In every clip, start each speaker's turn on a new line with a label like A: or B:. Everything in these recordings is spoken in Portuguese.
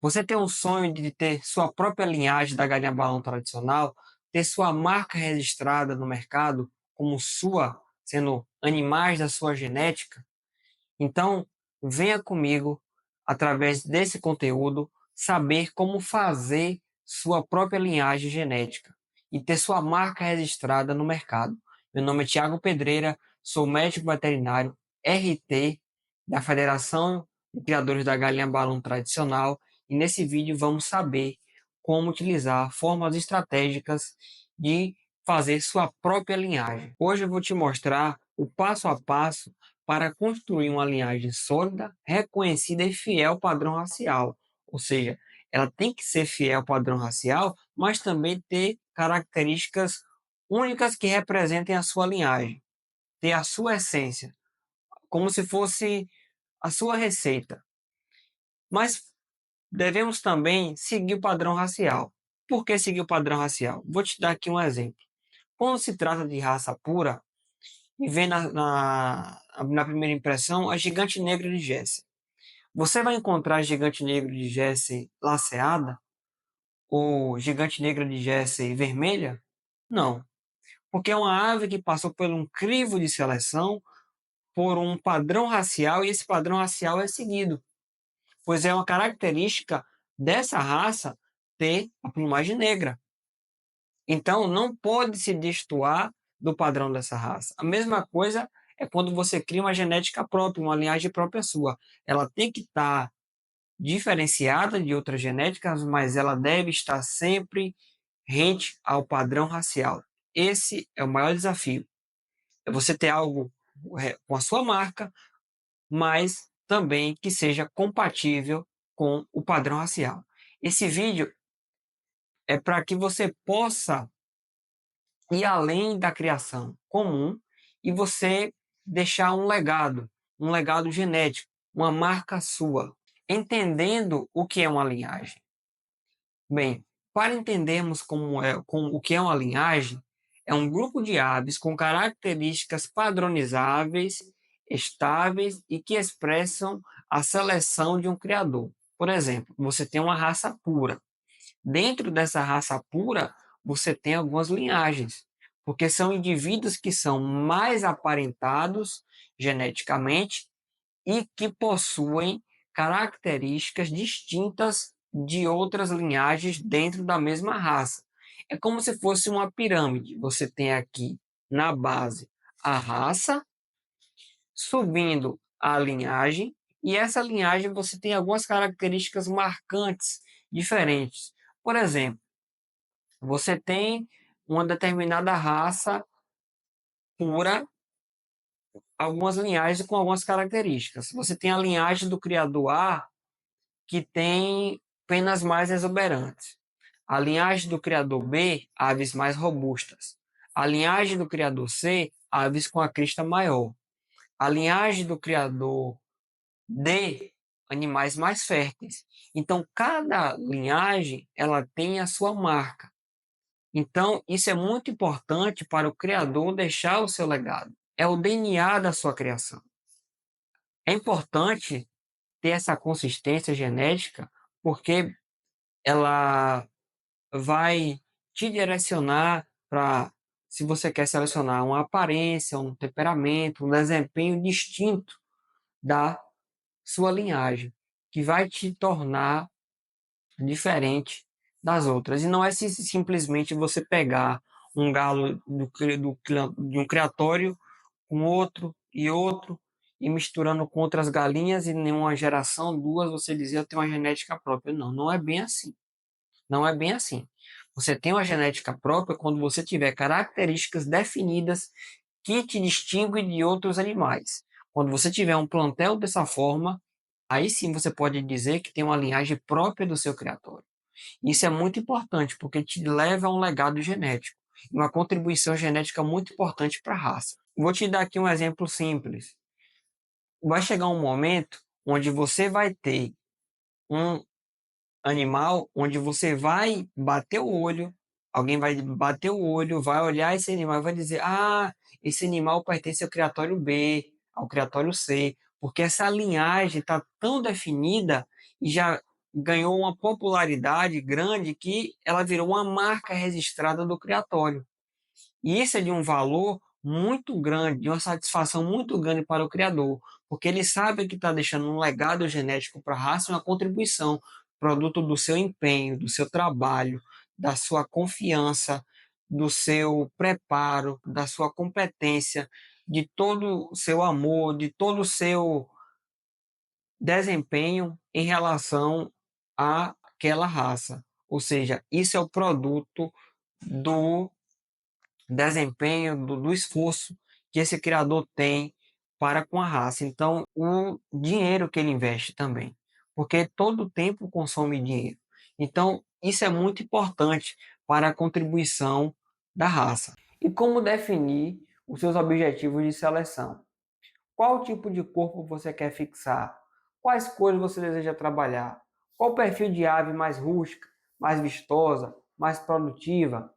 A: Você tem um sonho de ter sua própria linhagem da galinha balão tradicional, ter sua marca registrada no mercado como sua, sendo animais da sua genética? Então, venha comigo, através desse conteúdo, saber como fazer sua própria linhagem genética e ter sua marca registrada no mercado. Meu nome é Tiago Pedreira, sou médico veterinário RT da Federação de Criadores da Galinha Balão Tradicional e nesse vídeo vamos saber como utilizar formas estratégicas de fazer sua própria linhagem. Hoje eu vou te mostrar o passo a passo para construir uma linhagem sólida, reconhecida e fiel ao padrão racial. Ou seja, ela tem que ser fiel ao padrão racial, mas também ter características únicas que representem a sua linhagem, ter a sua essência, como se fosse a sua receita. Mas devemos também seguir o padrão racial. Por que seguir o padrão racial? Vou te dar aqui um exemplo. Quando se trata de raça pura, e vem na primeira impressão a gigante negra de Jersey. Você vai encontrar a gigante negra de Jersey laceada ou gigante negra de Jersey vermelha? Não, porque é uma ave que passou por um crivo de seleção, por um padrão racial e esse padrão racial é seguido, pois é uma característica dessa raça ter a plumagem negra. Então não pode se destoar do padrão dessa raça. A mesma coisa é quando você cria uma genética própria, uma linhagem própria sua. Ela tem que estar diferenciada de outras genéticas, mas ela deve estar sempre rente ao padrão racial. Esse é o maior desafio. É você ter algo com a sua marca, mas também que seja compatível com o padrão racial. Esse vídeo é para que você possa ir além da criação comum e você deixar um legado genético, uma marca sua, entendendo o que é uma linhagem. Bem, para entendermos o que é uma linhagem, é um grupo de aves com características padronizáveis, estáveis e que expressam a seleção de um criador. Por exemplo, você tem uma raça pura. Dentro dessa raça pura, você tem algumas linhagens, porque são indivíduos que são mais aparentados geneticamente e que possuem características distintas de outras linhagens dentro da mesma raça. É como se fosse uma pirâmide. Você tem aqui na base a raça, subindo a linhagem, e essa linhagem você tem algumas características marcantes diferentes. Por exemplo, você tem uma determinada raça pura, algumas linhagens com algumas características. Você tem a linhagem do criador A, que tem penas mais exuberantes. A linhagem do criador B, aves mais robustas. A linhagem do criador C, aves com a crista maior. A linhagem do criador D, animais mais férteis. Então, cada linhagem ela tem a sua marca. Então, isso é muito importante para o criador deixar o seu legado. É o DNA da sua criação. É importante ter essa consistência genética, porque ela vai te direcionar para, se você quer selecionar uma aparência, um temperamento, um desempenho distinto da sua linhagem, que vai te tornar diferente das outras. E não é simplesmente você pegar um galo de um criatório com outro e outro, e misturando com outras galinhas, e em uma geração, duas, você dizer eu tenho uma genética própria. Não, não é bem assim. Não é bem assim. Você tem uma genética própria quando você tiver características definidas que te distinguem de outros animais. Quando você tiver um plantel dessa forma, aí sim você pode dizer que tem uma linhagem própria do seu criatório. Isso é muito importante, porque te leva a um legado genético, uma contribuição genética muito importante para a raça. Vou te dar aqui um exemplo simples. Vai chegar um momento onde você vai ter um animal onde você vai bater o olho, alguém vai bater o olho, vai olhar esse animal e vai dizer: ah, esse animal pertence ao criatório B, ao criatório C, porque essa linhagem está tão definida e já ganhou uma popularidade grande que ela virou uma marca registrada do criatório. E isso é de um valor muito grande, de uma satisfação muito grande para o criador, porque ele sabe que está deixando um legado genético para a raça, uma contribuição, produto do seu empenho, do seu trabalho, da sua confiança, do seu preparo, da sua competência, de todo o seu amor, de todo o seu desempenho em relação àquela raça. Ou seja, isso é o produto do desempenho, do esforço que esse criador tem para com a raça. Então, o dinheiro que ele investe também, porque todo tempo consome dinheiro. Então, isso é muito importante para a contribuição da raça. E como definir os seus objetivos de seleção? Qual tipo de corpo você quer fixar? Quais cores você deseja trabalhar? Qual perfil de ave mais rústica, mais vistosa, mais produtiva?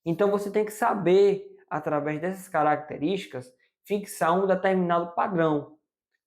A: Então você tem que saber, através dessas características, fixar um determinado padrão.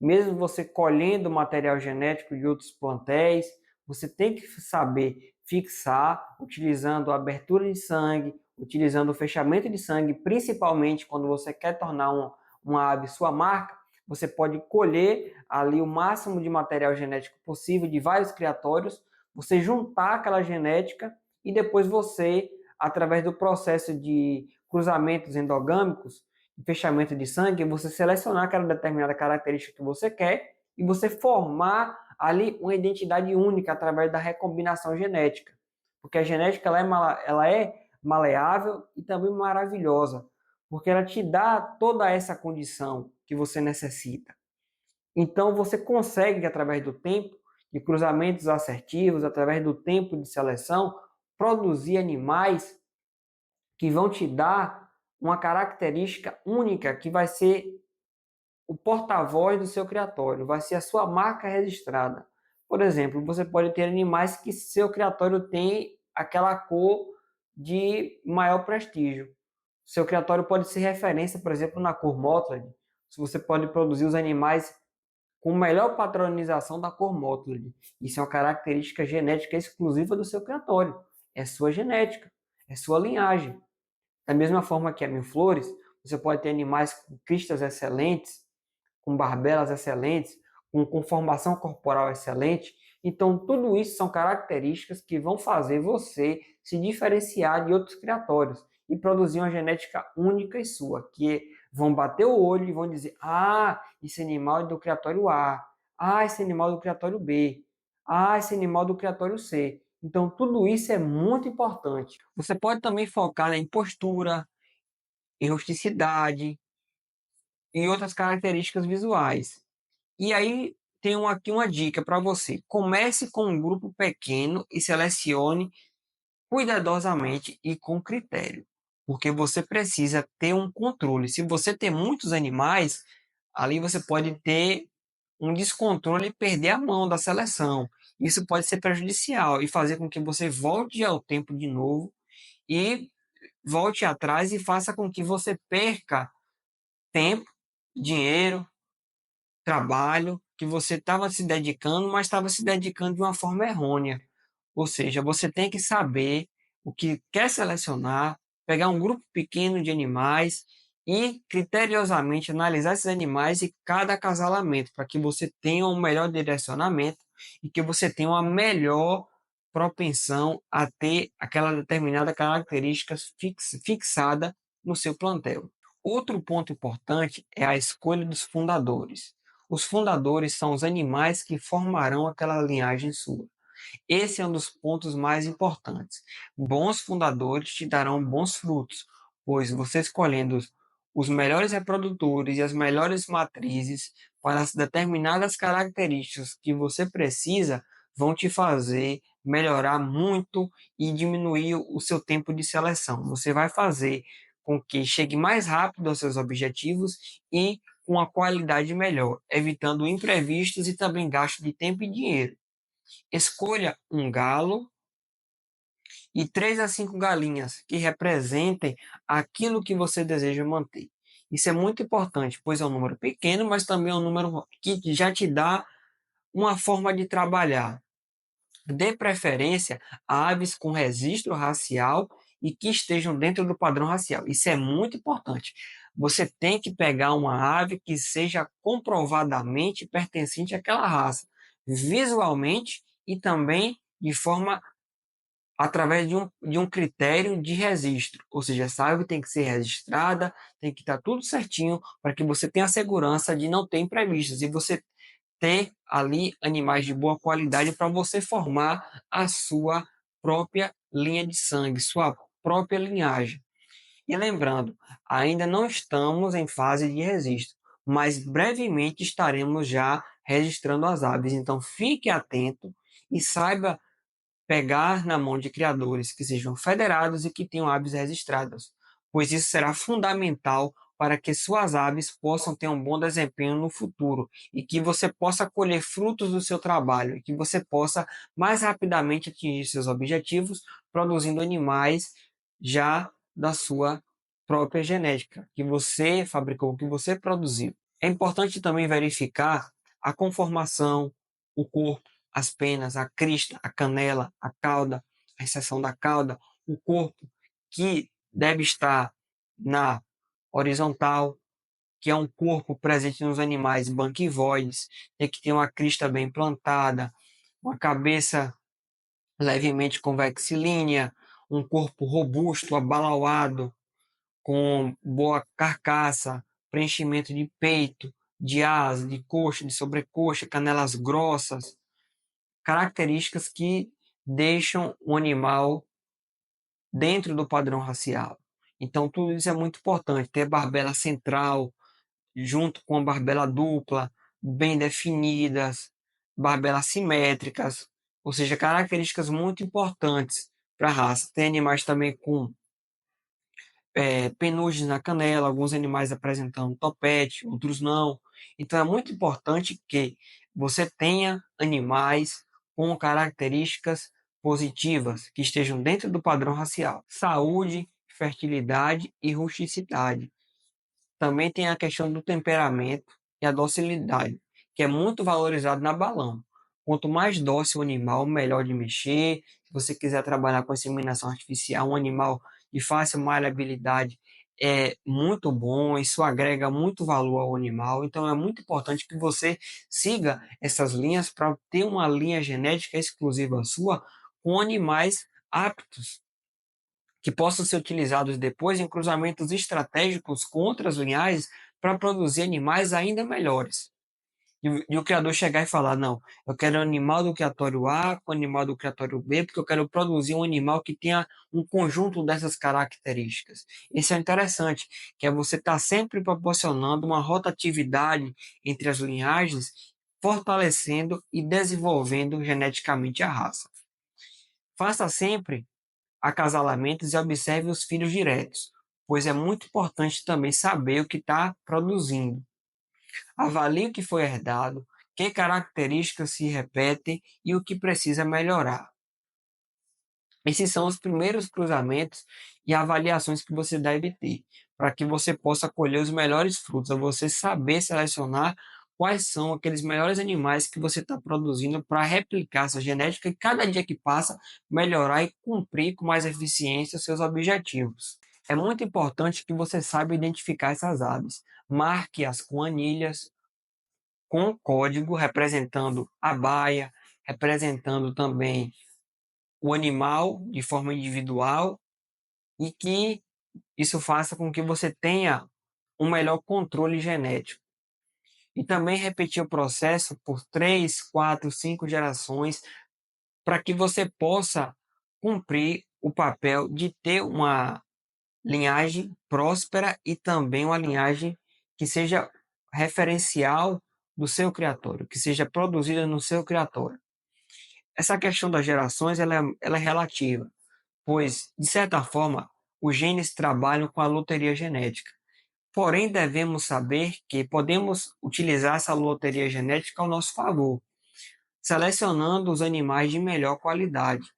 A: Mesmo você colhendo material genético de outros plantéis, você tem que saber fixar utilizando a abertura de sangue, utilizando o fechamento de sangue, principalmente quando você quer tornar uma ave sua marca, você pode colher ali o máximo de material genético possível de vários criatórios, você juntar aquela genética e depois você, através do processo de cruzamentos endogâmicos, fechamento de sangue, você selecionar aquela determinada característica que você quer e você formar ali uma identidade única através da recombinação genética. Porque a genética ela é maleável e também maravilhosa, porque ela te dá toda essa condição que você necessita. Então você consegue, através do tempo, de cruzamentos assertivos, através do tempo de seleção, produzir animais que vão te dar uma característica única que vai ser o porta-voz do seu criatório, vai ser a sua marca registrada. Por exemplo, você pode ter animais que seu criatório tem aquela cor de maior prestígio. Seu criatório pode ser referência, por exemplo, na cor Mottled. Você pode produzir os animais com melhor padronização da cor Mottled. Isso é uma característica genética exclusiva do seu criatório. É sua genética, é sua linhagem. Da mesma forma que a Mil Flores, você pode ter animais com cristas excelentes, com barbelas excelentes, com conformação corporal excelente. Então, tudo isso são características que vão fazer você se diferenciar de outros criatórios e produzir uma genética única e sua, que vão bater o olho e vão dizer: ah, esse animal é do criatório A, ah, esse animal é do criatório B, ah, esse animal é do criatório C. Então, tudo isso é muito importante. Você pode também focar em postura, em rusticidade e outras características visuais. E aí tenho aqui uma dica para você. Comece com um grupo pequeno e selecione cuidadosamente e com critério, porque você precisa ter um controle. Se você tem muitos animais, ali você pode ter um descontrole e perder a mão da seleção. Isso pode ser prejudicial e fazer com que você volte ao tempo de novo e volte atrás e faça com que você perca tempo, dinheiro, trabalho que você estava se dedicando, mas estava se dedicando de uma forma errônea. Ou seja, você tem que saber o que quer selecionar, pegar um grupo pequeno de animais e criteriosamente analisar esses animais e cada acasalamento, para que você tenha um melhor direcionamento e que você tenha uma melhor propensão a ter aquela determinada característica fixada no seu plantel. Outro ponto importante é a escolha dos fundadores. Os fundadores são os animais que formarão aquela linhagem sua. Esse é um dos pontos mais importantes. Bons fundadores te darão bons frutos, pois você escolhendo os melhores reprodutores e as melhores matrizes para as determinadas características que você precisa, vão te fazer melhorar muito e diminuir o seu tempo de seleção. Você vai fazer com que chegue mais rápido aos seus objetivos e com uma qualidade melhor, evitando imprevistos e também gasto de tempo e dinheiro. Escolha um galo e 3 a 5 galinhas que representem aquilo que você deseja manter. Isso é muito importante, pois é um número pequeno, mas também é um número que já te dá uma forma de trabalhar. Dê preferência a aves com registro racial e que estejam dentro do padrão racial. Isso é muito importante. Você tem que pegar uma ave que seja comprovadamente pertencente àquela raça, visualmente e também de forma através de um critério de registro. Ou seja, essa ave tem que ser registrada, tem que estar tudo certinho para que você tenha a segurança de não ter imprevistos e você ter ali animais de boa qualidade para você formar a sua própria linha de sangue, sua própria linhagem. E lembrando, ainda não estamos em fase de registro, mas brevemente estaremos já registrando as aves. Então fique atento e saiba pegar na mão de criadores que sejam federados e que tenham aves registradas, pois isso será fundamental para que suas aves possam ter um bom desempenho no futuro e que você possa colher frutos do seu trabalho e que você possa mais rapidamente atingir seus objetivos produzindo animais já da sua própria genética, que você fabricou, que você produziu. É importante também verificar a conformação, o corpo, as penas, a crista, a canela, a cauda, a exceção da cauda, o corpo que deve estar na horizontal, que é um corpo presente nos animais banquivoides, tem que ter uma crista bem plantada, uma cabeça levemente convexilínea, um corpo robusto, abalauado, com boa carcaça, preenchimento de peito, de asa, de coxa, de sobrecoxa, canelas grossas, características que deixam o animal dentro do padrão racial. Então, tudo isso é muito importante. Ter barbela central, junto com a barbela dupla, bem definidas, barbelas simétricas, ou seja, características muito importantes para a raça. Tem animais também com penugem na canela, alguns animais apresentando topete, outros não. Então é muito importante que você tenha animais com características positivas, que estejam dentro do padrão racial. Saúde, fertilidade e rusticidade. Também tem a questão do temperamento e a docilidade, que é muito valorizado na balão. Quanto mais dócil o animal, melhor de mexer. Se você quiser trabalhar com inseminação artificial, um animal de fácil maleabilidade é muito bom, isso agrega muito valor ao animal. Então é muito importante que você siga essas linhas para ter uma linha genética exclusiva sua com animais aptos que possam ser utilizados depois em cruzamentos estratégicos com outras linhagens para produzir animais ainda melhores. E o criador chegar e falar: não, eu quero um animal do criatório A com animal do criatório B, porque eu quero produzir um animal que tenha um conjunto dessas características. Isso é interessante, que é você estar sempre proporcionando uma rotatividade entre as linhagens, fortalecendo e desenvolvendo geneticamente a raça. Faça sempre acasalamentos e observe os filhos diretos, pois é muito importante também saber o que está produzindo. Avalie o que foi herdado, que características se repetem e o que precisa melhorar. Esses são os primeiros cruzamentos e avaliações que você deve ter, para que você possa colher os melhores frutos, a você saber selecionar quais são aqueles melhores animais que você está produzindo para replicar essa genética e cada dia que passa melhorar e cumprir com mais eficiência os seus objetivos. É muito importante que você saiba identificar essas aves. Marque-as com anilhas, com código representando a baia, representando também o animal de forma individual e que isso faça com que você tenha um melhor controle genético. E também repetir o processo por 3, 4, 5 gerações para que você possa cumprir o papel de ter uma linhagem próspera e também uma linhagem que seja referencial do seu criatório, que seja produzida no seu criatório. Essa questão das gerações ela é relativa, pois, de certa forma, os genes trabalham com a loteria genética. Porém, devemos saber que podemos utilizar essa loteria genética ao nosso favor, selecionando os animais de melhor qualidade.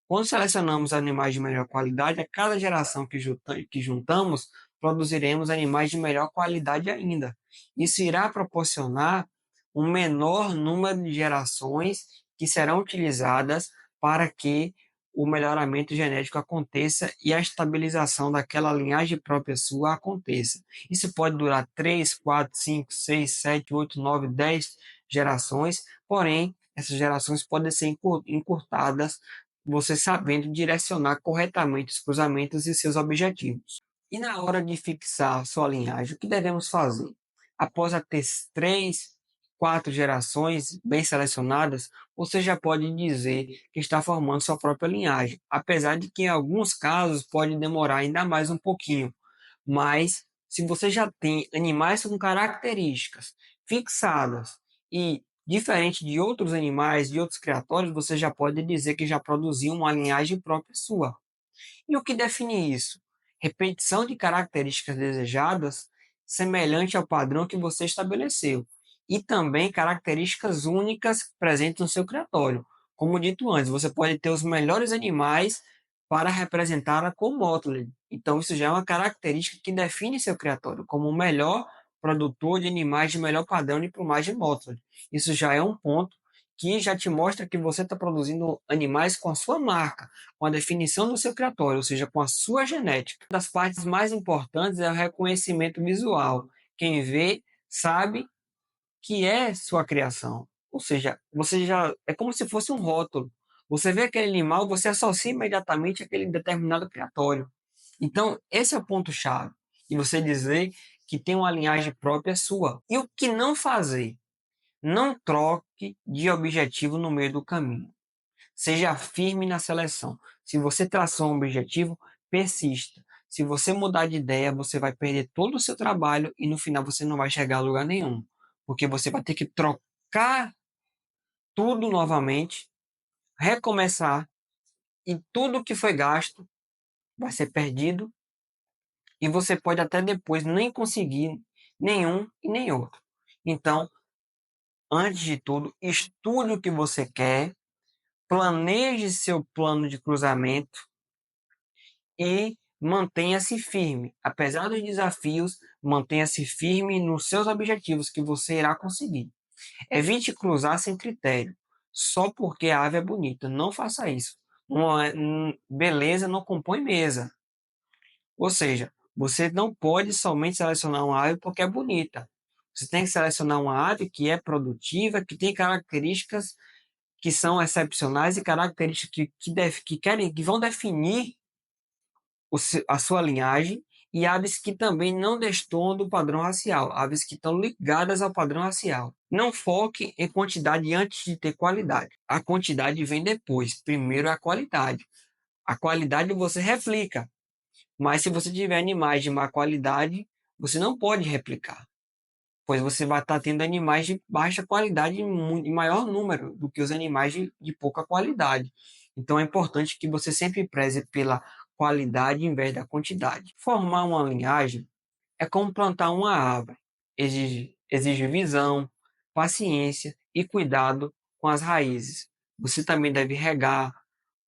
A: Quando selecionamos animais de melhor qualidade, a cada geração que juntamos, produziremos animais de melhor qualidade ainda. Isso irá proporcionar um menor número de gerações que serão utilizadas para que o melhoramento genético aconteça e a estabilização daquela linhagem própria sua aconteça. Isso pode durar 3, 4, 5, 6, 7, 8, 9, 10 gerações, porém, essas gerações podem ser encurtadas, você sabendo direcionar corretamente os cruzamentos e seus objetivos. E na hora de fixar sua linhagem, o que devemos fazer? Após ter 3, 4 gerações bem selecionadas, você já pode dizer que está formando sua própria linhagem, apesar de que em alguns casos pode demorar ainda mais um pouquinho. Mas se você já tem animais com características fixadas e diferente de outros animais, de outros criatórios, você já pode dizer que já produziu uma linhagem própria sua. E o que define isso? Repetição de características desejadas semelhante ao padrão que você estabeleceu. E também características únicas presentes no seu criatório. Como dito antes, você pode ter os melhores animais para representar a comotley. Então, isso já é uma característica que define seu criatório como o melhor produtor de animais de melhor padrão de plumagem motley. Isso já é um ponto que já te mostra que você está produzindo animais com a sua marca, com a definição do seu criatório, ou seja, com a sua genética. Uma das partes mais importantes é o reconhecimento visual. Quem vê sabe que é sua criação. Ou seja, você já é como se fosse um rótulo. Você vê aquele animal, você associa imediatamente aquele determinado criatório. Então, esse é o ponto-chave. E você dizer que tem uma linhagem própria sua. E o que não fazer? Não troque de objetivo no meio do caminho. Seja firme na seleção. Se você traçou um objetivo, persista. Se você mudar de ideia, você vai perder todo o seu trabalho e no final você não vai chegar a lugar nenhum. Porque você vai ter que trocar tudo novamente, recomeçar e tudo que foi gasto vai ser perdido e você pode até depois nem conseguir nenhum e nem outro. Então, antes de tudo, estude o que você quer, planeje seu plano de cruzamento e mantenha-se firme. Apesar dos desafios, mantenha-se firme nos seus objetivos que você irá conseguir. Evite cruzar sem critério, só porque a ave é bonita. Não faça isso. Beleza não compõe mesa. Ou seja, você não pode somente selecionar uma ave porque é bonita. Você tem que selecionar uma ave que é produtiva, que tem características que são excepcionais e características que vão definir a sua linhagem, e aves que também não destoam do padrão racial, aves que estão ligadas ao padrão racial. Não foque em quantidade antes de ter qualidade. A quantidade vem depois. Primeiro é a qualidade. A qualidade você replica, mas se você tiver animais de má qualidade, você não pode replicar, pois você vai estar tendo animais de baixa qualidade em maior número do que os animais de pouca qualidade. Então é importante que você sempre preze pela qualidade em vez da quantidade. Formar uma linhagem é como plantar uma árvore. Exige visão, paciência e cuidado com as raízes. Você também deve regar,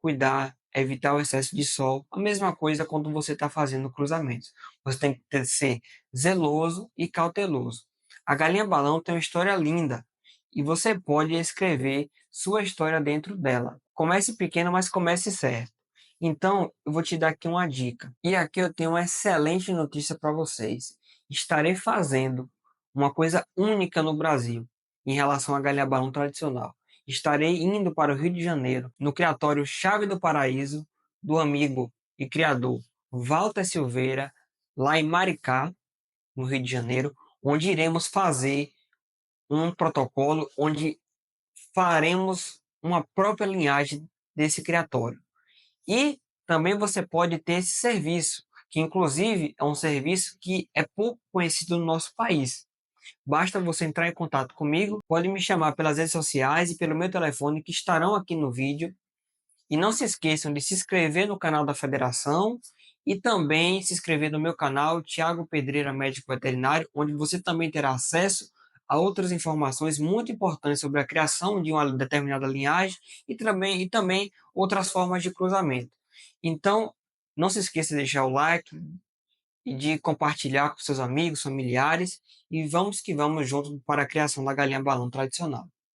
A: cuidar, evitar o excesso de sol. A mesma coisa quando você está fazendo cruzamentos. Você tem que ser zeloso e cauteloso. A galinha balão tem uma história linda e você pode escrever sua história dentro dela. Comece pequeno, mas comece certo. Então, eu vou te dar aqui uma dica. E aqui eu tenho uma excelente notícia para vocês. Estarei fazendo uma coisa única no Brasil em relação à galinha balão tradicional. Estarei indo para o Rio de Janeiro, no criatório Chave do Paraíso, do amigo e criador Walter Silveira, lá em Maricá, no Rio de Janeiro, onde iremos fazer um protocolo onde faremos uma própria linhagem desse criatório. E também você pode ter esse serviço, que inclusive é um serviço que é pouco conhecido no nosso país. Basta você entrar em contato comigo, pode me chamar pelas redes sociais e pelo meu telefone que estarão aqui no vídeo. E não se esqueçam de se inscrever no canal da Federação e também se inscrever no meu canal, Tiago Pedreira Médico Veterinário, onde você também terá acesso a outras informações muito importantes sobre a criação de uma determinada linhagem e também outras formas de cruzamento. Então, não se esqueça de deixar o like e de compartilhar com seus amigos, familiares, e vamos que vamos juntos para a criação da galinha balão tradicional.